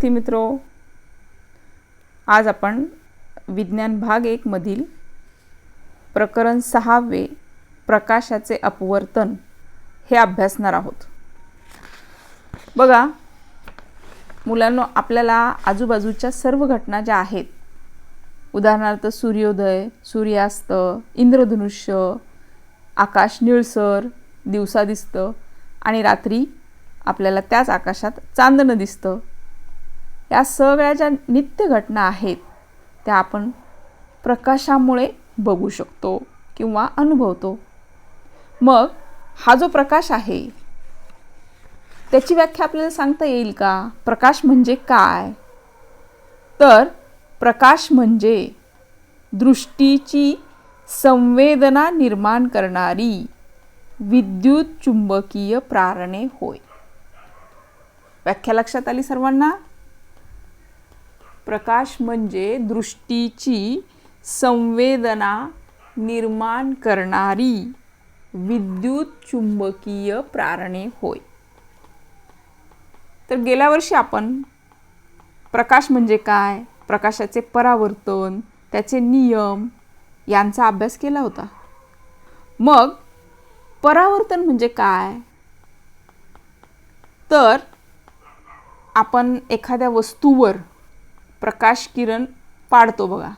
विद्यार्थी मित्रो, आज आपण विज्ञान भाग 1 मधील प्रकरण 6 प्रकाशाचे अपवर्तन हे अभ्यासणार आहोत। बघा मुलांनो, आपल्याला आजूबाजूच्या सर्व घटना ज्या आहेत, उदाहरणार्थ सूर्योदय, सूर्यास्त, इंद्रधनुष्य, आकाश निळसर दिवसा दिसतं आणि रात्री आपल्याला त्याच आकाशात चांदणं दिसतं। या सगळ्या ज्या नित्य घटना आहेत त्या आपण प्रकाशामुळे बघू शकतो किंवा अनुभवतो। मग हा जो प्रकाश आहे त्याची व्याख्या आपल्याला सांगता येईल का? प्रकाश म्हणजे काय? तर प्रकाश म्हणजे दृष्टीची संवेदना निर्माण करणारी विद्युत चुंबकीय प्रारणे होय। व्याख्या लक्षात आली सर्वांना? प्रकाश म्हणजे दृष्टीची संवेदना निर्माण करणारी विद्युत चुंबकीय प्रारणे होय। तर गेल्या वर्षी आपण प्रकाश म्हणजे काय, प्रकाशाचे परावर्तन, त्याचे नियम यांचा अभ्यास केला होता। मग परावर्तन म्हणजे काय? तर आपण एखाद्या वस्तूवर प्रकाश किरण पाडतो बघा।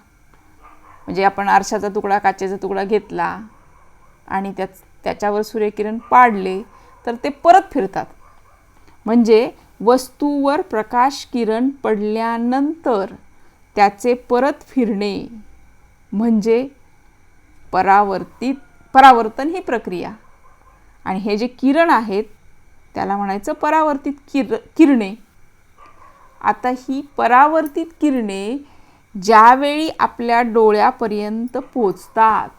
म्हणजे आपण आरशाचा तुकडा, काचेचा तुकडा घेतला आणि त्याच्यावर सूर्यकिरण पाडले तर ते परत फिरतात। म्हणजे वस्तूवर प्रकाश किरण पडल्यानंतर त्याचे परत फिरणे म्हणजे परावर्तन ही प्रक्रिया। आणि हे जे किरण आहेत त्याला म्हणायचं परावर्तित किरणे। आता ही परावर्तित किरणे ज्यावेळी आपल्या डोळ्यापर्यंत पोहोचतात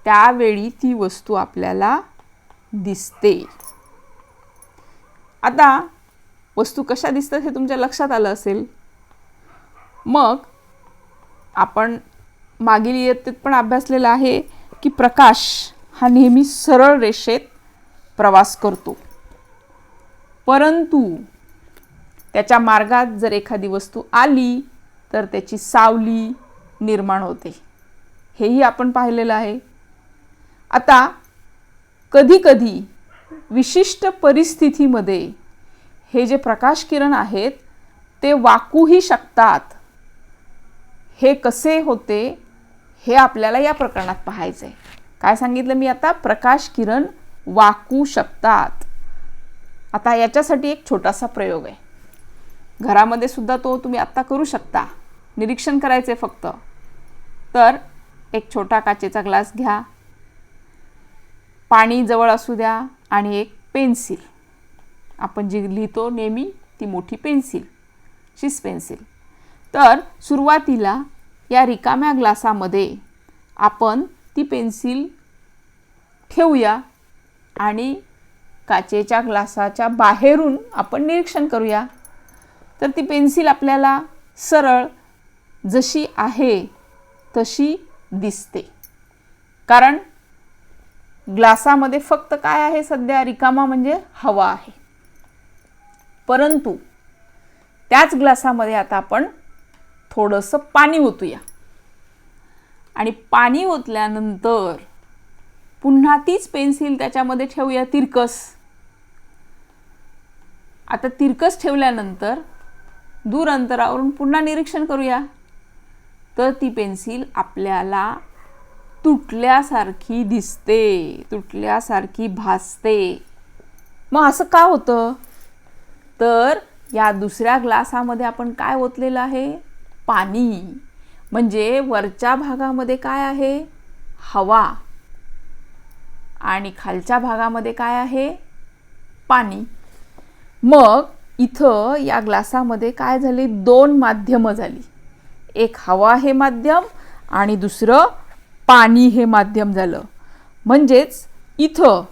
त्यावेळी ती वस्तू आपल्याला दिसते। आता वस्तू कशा दिसतात हे तुमच्या लक्षात आलं असेल। मग आपण मागील इयत्तेत पण अभ्यासलेला आहे की प्रकाश हा नेहमी सरळ रेषेत प्रवास करतो, परंतु त्याच्या मार्गात जर एखादी वस्तू आली तर त्याची सावली निर्माण होते, हेही आपण पाहिलेलं आहे। आता कधी-कधी विशिष्ट परिस्थितीमध्ये हे जे प्रकाश किरण आहेत ते वाकूही शकतात। हे कसे होते हे आपल्याला या प्रकरणात पाहायचे आहे। काय सांगितलं मी आता? प्रकाश किरण वाकू शकतात। आता याच्यासाठी एक छोटासा प्रयोग आहे, घरामध्ये सुद्धा तो तुम्ही आता करू शकता, निरीक्षण करायचे फक्त। तर एक छोटा काचेचा ग्लास घ्या, पाणी जवळ असू द्या आणि एक पेन्सिल, आपण जी लिहितो नेहमी ती मोठी पेन्सिल, शिस पेन्सिल। तर सुरुवातीला या रिकाम्या ग्लासामध्ये आपण ती पेन्सिल ठेवूया आणि काचेच्या ग्लासाच्या बाहेरून आपण निरीक्षण करूया। तर ती पेन्सिल आपल्याला सरळ जशी आहे तशी दिसते, कारण ग्लासामध्ये फक्त काय आहे सध्या? रिकामा म्हणजे हवा आहे। परंतु त्याच ग्लासामध्ये आता आपण थोडंसं पाणी ओतूया आणि पाणी ओतल्यानंतर पुन्हा तीच पेन्सिल त्याच्यामध्ये ठेवूया तिरकस। आता तिरकस ठेवल्यानंतर दूर अंतरावरून पुन्हा निरीक्षण करूया, तर ती पेन्सिल आपल्याला तुटल्यासारखी दिसते, तुटल्यासारखी भासते। मग असं का होतं? तर या दुसऱ्या ग्लासामध्ये आपण काय ओतलेलं आहे? पाणी। म्हणजे वरच्या भागामध्ये काय आहे? हवा, आणि खालच्या भागामध्ये काय आहे? पाणी। मग इथं या ग्लासामध्ये काय झाले? दोन माध्यम झाली, एक हवा हे माध्यम आणि दुसरं पाणी हे माध्यम झालं। म्हणजेच इथं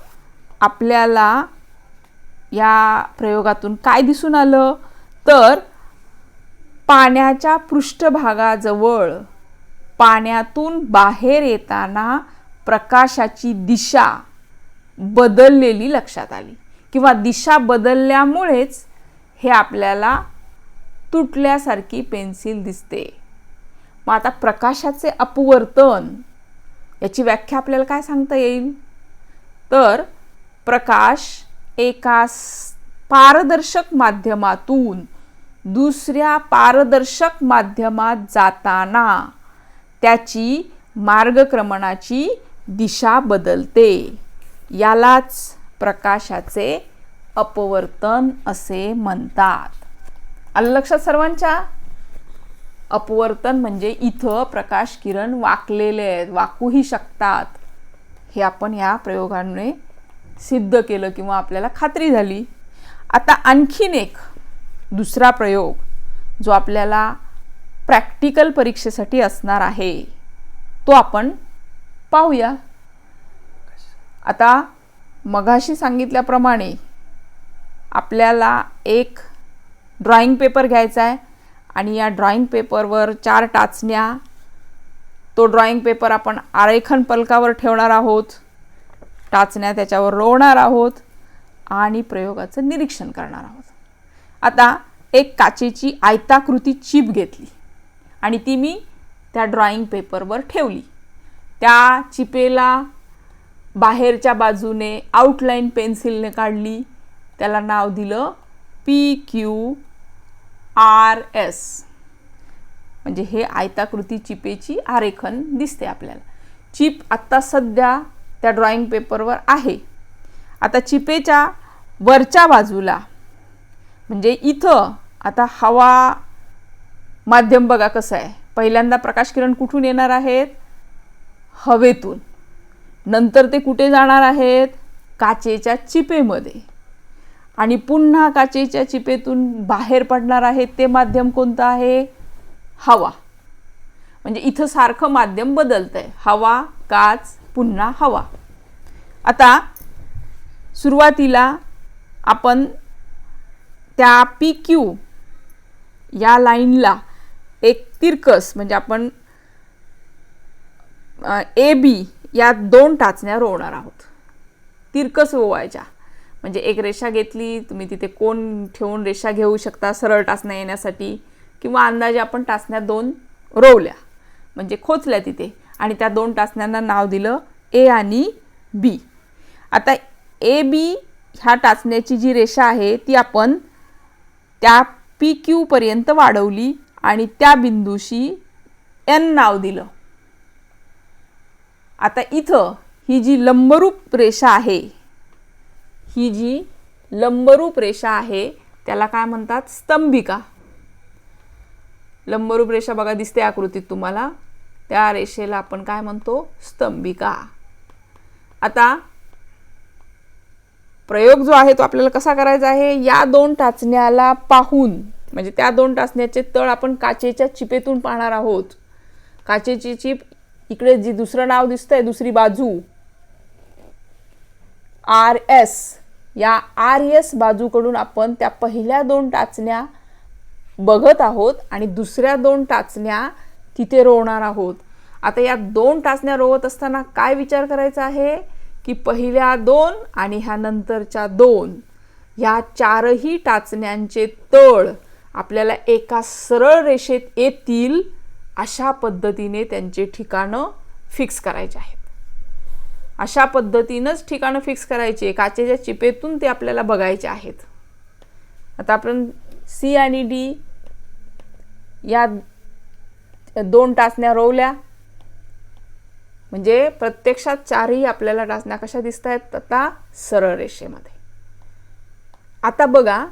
आपल्याला या प्रयोगातून काय दिसून आलं? तर पाण्याच्या पृष्ठभागाजवळ पाण्यातून बाहेर येताना प्रकाशाची दिशा बदललेली लक्षात आली, किंवा दिशा बदलल्यामुळेच हे आपल्याला तुटल्यासारखी पेन्सिल दिसते. मग आता प्रकाशाचे अपवर्तन याची व्याख्या आपल्याला काय सांगता येईल? तर प्रकाश एका पारदर्शक माध्यमातून दुसऱ्या पारदर्शक माध्यमात जाताना त्याची मार्गक्रमणाची दिशा बदलते. यालाच प्रकाशाचे अपवर्तन असे म्हणतात. आलं लक्षात सर्वांच्या? अपवर्तन म्हणजे इथं प्रकाश किरण वाकलेले आहेत, वाकूही शकतात. हे आपण या प्रयोगाने सिद्ध केलं किंवा आपल्याला खात्री झाली. आता आणखीन एक दुसरा प्रयोग जो आपल्याला प्रॅक्टिकल परीक्षेसाठी असणार आहे तो आपण पाहूया. आता मगाशी सांगितल्याप्रमाणे आपल्याला एक ड्रॉइंग पेपर घ्यायचा आहे आणि या ड्रॉइंग पेपरवर 4 टाचण्या, तो ड्रॉइंग पेपर आपण आरेखन फलकावर ठेवणार आहोत, टाचण्या त्याच्यावर रोवणार आहोत आणि प्रयोगाचं निरीक्षण करणार आहोत. आता एक काचेची आयताकृती चिप घेतली आणि ती मी त्या ड्रॉइंग पेपरवर ठेवली. त्या चिपेला बाहेरच्या बाजूने आउटलाईन पेन्सिलने काढली, त्याला नाव दिलं PQRS. म्हणजे हे आयताकृती चिपेची आरेखन दिसते आपल्याला. चिप आत्ता सध्या त्या ड्रॉइंग पेपरवर आहे. आता चिपेच्या वरच्या बाजूला म्हणजे इथं आता हवा माध्यम बघा कसं आहे. पहिल्यांदा प्रकाश किरण कुठून येणार आहेत? हवेतून. नंतर ते कुठे जाणार आहेत? काचेच्या चिपेमध्ये. आणि पुन्हा काचेच्या चिपेतून बाहेर पडणार आहे ते माध्यम कोणतं आहे? हवा. म्हणजे इथं सारखं माध्यम बदलतंय. हवा, काच, पुन्हा हवा. आता सुरुवातीला आपण त्या PQ या लाईनला एक तिरकस म्हणजे आपण AB या 2 टाचण्या रोवणार आहोत. तिरकस रोवायच्या. म्हणजे एक रेषा घेतली, तुम्ही तिथे कोन ठेवून रेषा घेऊ शकता सरळ टाचण्या येण्यासाठी, किंवा अंदाजे आपण टाचण्या 2 रोवल्या म्हणजे खोचल्या तिथे आणि त्या 2 टाचण्यांना नाव दिलं A आणि B. आता AB ह्या टाचण्याची जी रेषा आहे ती आपण त्या PQ पर्यंत वाढवली आणि त्या बिंदूशी N नाव दिलं. आता इथं ही जी लंबरूप रेषा आहे, ही जी लंबरूप रेषा आहे त्याला काय म्हणतात? स्तंभिका. लंबरूप रेषा बघा दिसते आकृतीत तुम्हाला, त्या रेषेला आपण काय म्हणतो? स्तंभिका. आता प्रयोग जो आहे तो आपल्याला कसा करायचा आहे? या 2 टाचण्याला पाहून म्हणजे त्या 2 टाचण्याचे तळ आपण काचेच्या चिपेतून पाहणार आहोत. काचेची चिप इकडे जी दुसरं नाव दिसतंय दुसरी बाजू RS, या RS बाजूकडून आपण त्या पहिल्या 2 टाचण्या बघत आहोत आणि दुसऱ्या 2 टाचण्या तिथे रोवणार आहोत. आता या 2 टाचण्या रोवत असताना काय विचार करायचा आहे की पहिल्या 2 आणि ह्या नंतरच्या 2 या 4ही टाचण्यांचे तळ आपल्याला एका सरळ रेषेत येतील अशा पद्धतीने त्यांचे ठिकाणं फिक्स करायचे आहेत. अशा पद्धतीनंच ठिकाणं फिक्स करायची. काचेच्या चिपेतून ते आपल्याला बघायचे आहेत. आता आपण C आणि D या 2 टाचण्या रोवल्या म्हणजे प्रत्यक्षात 4ही आपल्याला टाचण्या कशा दिसत आहेत? आता सरळ रेषेमध्ये. आता बघा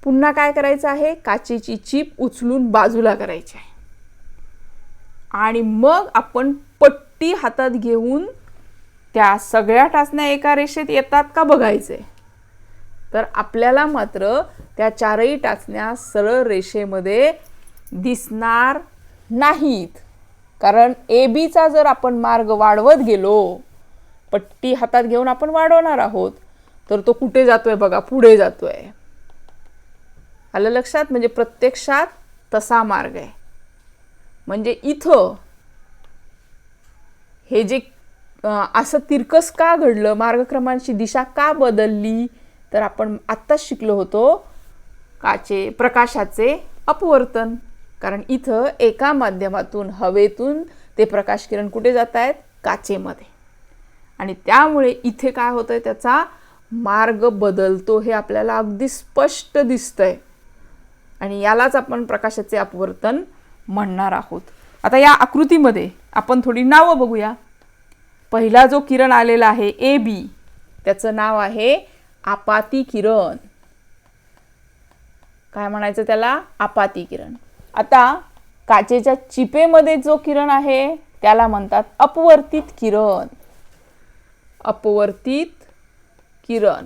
पुन्हा काय करायचं आहे? काचेची चिप उचलून बाजूला करायची आहे आणि मग आपण पट्टी हातात घेऊन त्या सगळ्या टाचण्या एका रेषेत येतात का बघायचे. तर आपल्याला मात्र त्या 4ही टाचण्या सरळ रेषेमध्ये दिसणार नाहीत. कारण ABचा जर आपण मार्ग वाढवत गेलो, पट्टी हातात घेऊन आपण वाढवणार आहोत, तर तो कुठे जातोय बघा? पुढे जातोय. आलं लक्षात? म्हणजे प्रत्यक्षात तसा मार्ग आहे. म्हणजे इथं हे जे असं तिरकस का घडलं, मार्गक्रमणाची दिशा का बदलली, तर आपण आत्ताच शिकलो होतो प्रकाशाचे अपवर्तन, कारण इथं एका माध्यमातून हवेतून ते प्रकाश किरण कुठे जात आहेत, काचेमध्ये, आणि त्यामुळे इथे काय होतंय, त्याचा मार्ग बदलतो हे आपल्याला अगदी स्पष्ट दिसतंय, आणि यालाच आपण प्रकाशाचे अपवर्तन म्हणणार आहोत. आता या आकृतीमध्ये आपण थोडी नावं बघूया. पहिला जो किरण आलेला आहे ए बी, त्याचं नाव आहे आपाती किरण. काय म्हणायचं त्याला, आपाती किरण. आता काचेच्या चिपेमध्ये जो किरण आहे त्याला म्हणतात अपवर्तित किरण. अपवर्तित किरण.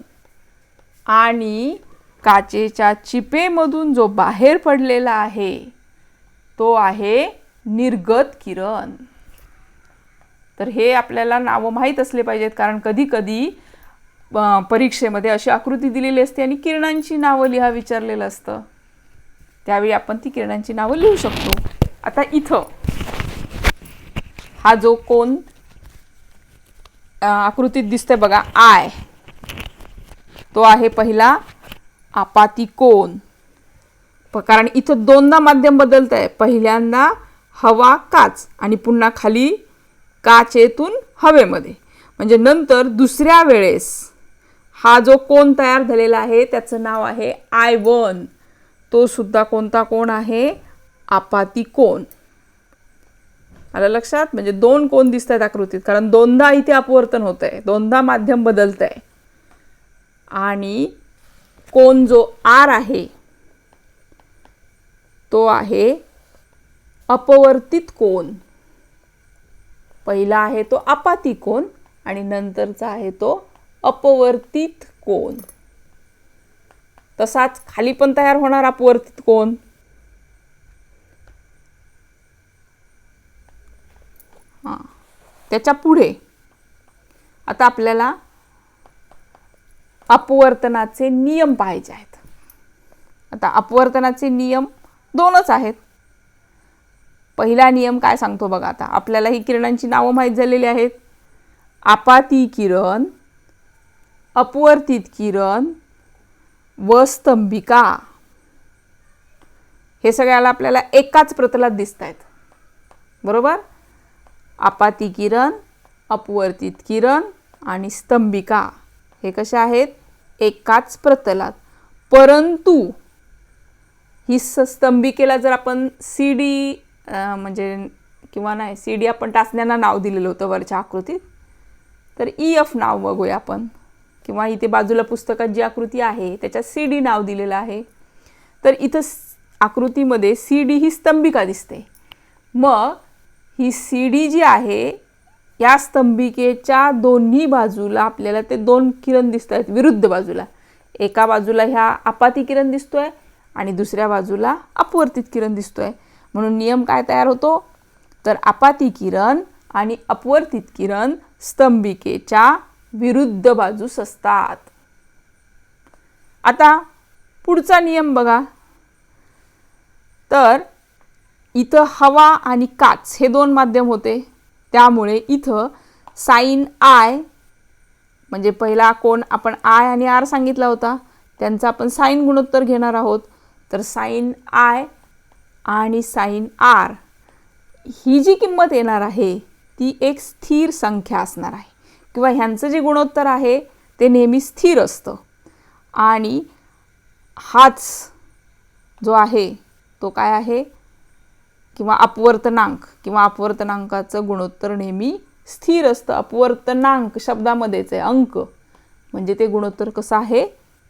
आणि काचेच्या चिपेमधून जो बाहेर पडलेला आहे तो आहे निर्गत किरण. तर हे आपल्याला नावं माहीत असले पाहिजेत, कारण कधी कधी परीक्षेमध्ये अशी आकृती दिलेली असते आणि किरणांची नावं लिहा विचारलेलं असतं, त्यावेळी आपण ती किरणांची नावं लिहू शकतो. आता इथं हा जो कोन आकृतीत दिसतोय बघा, आय, तो आहे पहिला आपाती कोन. कारण इथं दोनदा माध्यम बदलत आहे, पहिल्यांदा हवा काच आणि पुन्हा खाली काचेतून हवेमध्ये, म्हणजे नंतर दुसऱ्या वेळेस हा जो कोन तयार झालेला आहे त्याचं नाव आहे I1. तो सुद्धा कोणता कोन आहे, आपाती कोन. आलं लक्षात, म्हणजे दोन कोन दिसत आहेत आकृतीत, कारण दोनदा इथे अपवर्तन होत आहे, दोनदा माध्यम बदलत आहे. आणि कोन जो आर आहे तो आहे अपवर्तित कोन. पहिला आहे तो आपाती कोन आणि नंतरचा आहे तो अपवर्तित कोन. तसाच खाली पण तयार होणार अपवर्तित कोन. त्याच्या पुढे आता आपल्याला अपवर्तनाचे नियम पाहायचे आहेत. आता अपवर्तनाचे नियम दोनच आहेत. पहिला नियम काय सांगतो बघा. आता आपल्याला ही किरणांची नावं माहीत झालेली आहेत. आपाती किरण, अपवर्तित किरण व स्तंभिका, हे सगळ्याला आपल्याला एकाच प्रतलात दिसत आहेत, बरोबर. आपाती किरण, अपवर्तित किरण आणि स्तंभिका हे कशा आहेत, एकाच प्रतलात. परंतु ही स्तंभिकेला जर आपण सी डी म्हणजे किंवा नाही सी डी आपण टाचण्यांना नाव दिलेलं होतं वरच्या आकृतीत, तर EF नाव बघूया आपण, किंवा इथे बाजूला पुस्तकात जी आकृती आहे त्याच्यात CD नाव दिलेलं आहे. तर इथं आकृतीमध्ये CD ही स्तंभिका दिसते. मग ही CD जी आहे या स्तंभिकेच्या दोन्ही बाजूला आपल्याला ते दोन किरण दिसत आहेत विरुद्ध बाजूला. एका बाजूला ह्या आपाती किरण दिसतोय आणि दुसऱ्या बाजूला अपवर्तित किरण दिसतोय. म्हणून नियम काय तयार होतो, तर आपाती किरण आणि अपवर्तित किरण स्तंभिकेच्या विरुद्ध बाजूस असतात. आता पुढचा नियम बघा. तर इथं हवा आणि काच हे दोन माध्यम होते, त्यामुळे इथं साइन I म्हणजे पहिला कोन आपण I आणि R सांगितला होता, त्यांचा आपण साइन गुणोत्तर घेणार आहोत. तर साइन I आणि साइन R ही जी किंमत येणार आहे ती एक स्थिर संख्या असणार आहे, किंवा ह्यांचं जे गुणोत्तर आहे ते नेहमी स्थिर असतं. आणि हाच जो आहे तो काय आहे, किंवा अपवर्तनांक किंवा अपवर्तनांकाचं गुणोत्तर नेहमी स्थिर असतं. अपवर्तनांक शब्दामध्येच आहे, अंक म्हणजे ते गुणोत्तर कसं आहे,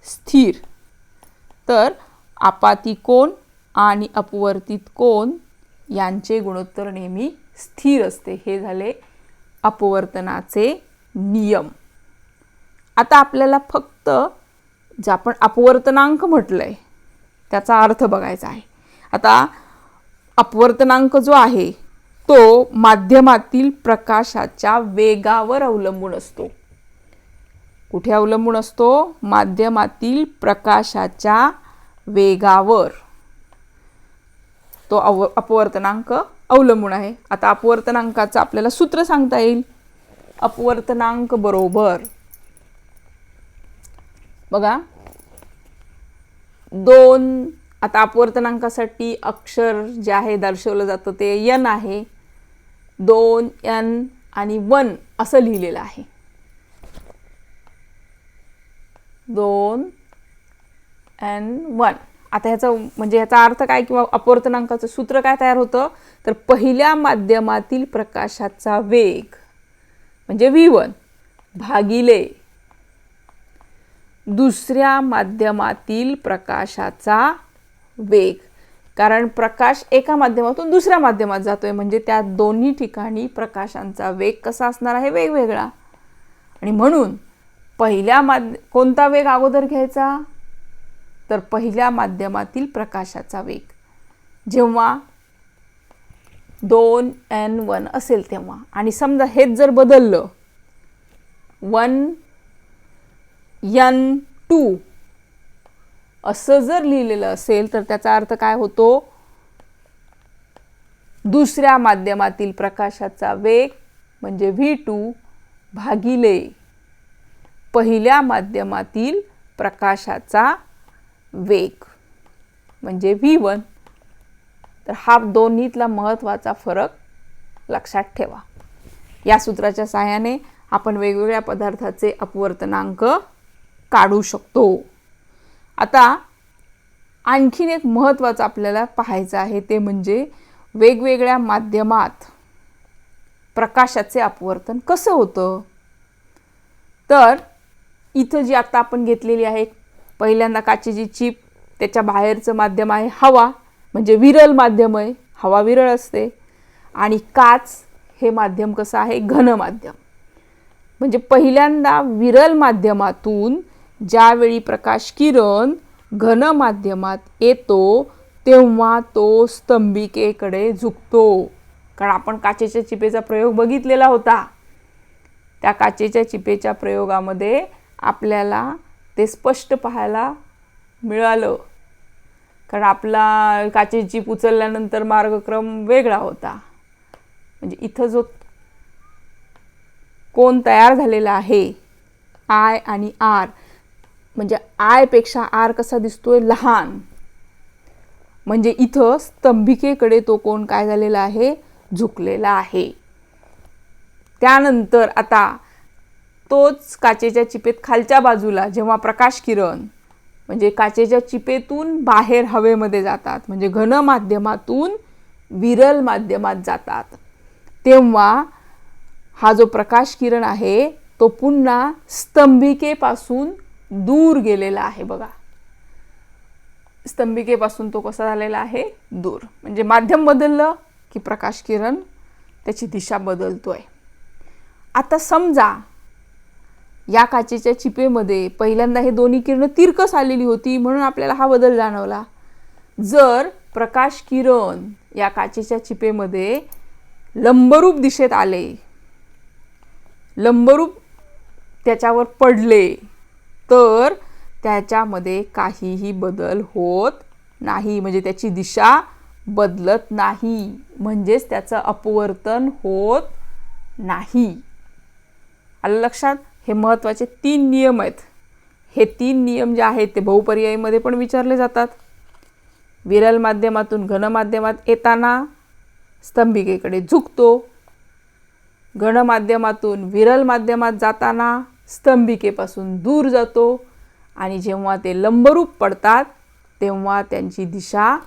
स्थिर. तर आपाती कोन आणि अपवर्तित कोन यांचे गुणोत्तर नेहमी स्थिर असते. हे झाले अपवर्तनाचे नियम. आता आपल्याला फक्त जे आपण अपवर्तनांक म्हटलंय त्याचा अर्थ बघायचा आहे. आता अपवर्तनांक जो आहे तो माध्यमातील प्रकाशाच्या वेगावर अवलंबून असतो. कुठे अवलंबून असतो, माध्यमातील प्रकाशाच्या वेगावर तो अपवर्तनांक अवलंबून आहे. आता अपवर्तनांकाचं आपल्याला सूत्र सांगता येईल. अपवर्तनांक बरोबर बघा 2 आता अपवर्तनांकासाठी अक्षर जे आहे दर्शवलं जातं ते n आहे. 2n आणि 1 असं लिहिलेलं आहे. 2n1. आता ह्याचा म्हणजे ह्याचा अर्थ काय किंवा अपवर्तनांकाचं सूत्र काय तयार होतं तर पहिल्या माध्यमातील प्रकाशाचा वेग म्हणजे v1 भागिले दुसऱ्या माध्यमातील प्रकाशाचा वेग. कारण प्रकाश एका माध्यमातून दुसऱ्या माध्यमात जातोय म्हणजे त्या दोन्ही ठिकाणी प्रकाशांचा वेग कसा असणार आहे वेगवेगळा. आणि म्हणून कोणता वेग अगोदर घ्यायचा तर पहिल्या माध्यमातील प्रकाशाचा वेग. जेव्हा 2n1 असेल तेव्हा. आणि समजा हेच जर बदललं 1n2 असं जर लिहिलेलं असेल तर त्याचा अर्थ काय होतो दुसऱ्या माध्यमातील प्रकाशाचा वेग म्हणजे v2 भागिले पहिल्या माध्यमातील प्रकाशाचा वेग म्हणजे v1. तर हा दोन्हीतला महत्त्वाचा फरक लक्षात ठेवा. या सूत्राच्या सहाय्याने आपण वेगवेगळ्या पदार्थाचे अपवर्तनांक काढू शकतो. आता आणखीन एक महत्त्वाचं आपल्याला पाहायचं आहे ते म्हणजे वेगवेगळ्या माध्यमात प्रकाशाचे अपवर्तन कसं होतं. तर इथं जी आता आपण घेतलेली आहे पहिल्यांदा काचेची चिप त्याच्या बाहेरचं माध्यम आहे हवा म्हणजे विरल माध्यम आहे. हवा विरळ असते. आणि काच हे माध्यम कसं आहे घन माध्यम. म्हणजे पहिल्यांदा विरल माध्यमातून ज्यावेळी प्रकाश किरण घन माध्यमात येतो तेव्हा तो स्तंभिकेकडे झुकतो. कारण आपण काचेच्या चिपेचा प्रयोग बघितलेला होता. त्या काचेच्या चिपेच्या प्रयोगामध्ये आपल्याला ते स्पष्ट पाहायला मिळालं. कारण आपला काचेची चिप उचलल्यानंतर मार्गक्रम वेगळा होता. म्हणजे इथं जो कोन तयार झालेला आहे I आणि R म्हणजे I पेक्षा R कसा दिसतोय लहान. म्हणजे इथं स्तंभिकेकडे तो कोन काय झालेला आहे झुकलेला आहे. त्यानंतर आता तोच काचेच्या चिपेत खालच्या बाजूला जेव्हा प्रकाश किरण म्हणजे काचेच्या चिपेतून बाहेर हवेमध्ये जातात म्हणजे घन माध्यमातून विरल माध्यमात जातात तेव्हा हा जो प्रकाश किरण आहे तो पुन्हा स्तंभिकेपासून दूर गेलेला आहे. बघा स्तंभिकेपासून तो कसा झालेला आहे दूर. म्हणजे माध्यम बदललं की प्रकाश किरण त्याची दिशा बदलतोय. आता समजा या काचेच्या चिपेमध्ये पहिल्यांदा हे दोन्ही किरण तिरकस आलेली होती म्हणून आपल्याला हा बदल जाणवला. जर प्रकाश किरण या काचेच्या चिपेमध्ये लंबरूप दिशेत आले लंबरूप त्याच्यावर पडले तर त्याच्यामध्ये काहीही बदल होत नाही. म्हणजे त्याची दिशा बदलत नाही म्हणजेच त्याचं अपवर्तन होत नाही. आलं लक्षात. हे महत्त्वाचे 3 नियम आहेत. हे 3 नियम जे आहेत ते बहुपर्यायीमध्ये पण विचारले जातात. विरल माध्यमातून घन माध्यमात येताना स्तंभिकेकडे झुकतो. घन माध्यमातून विरल माध्यमात जाताना स्तंभिकेपासून दूर जातो. आणि जेव्हा ते लंबरूप पडतात तेव्हा त्यांची दिशा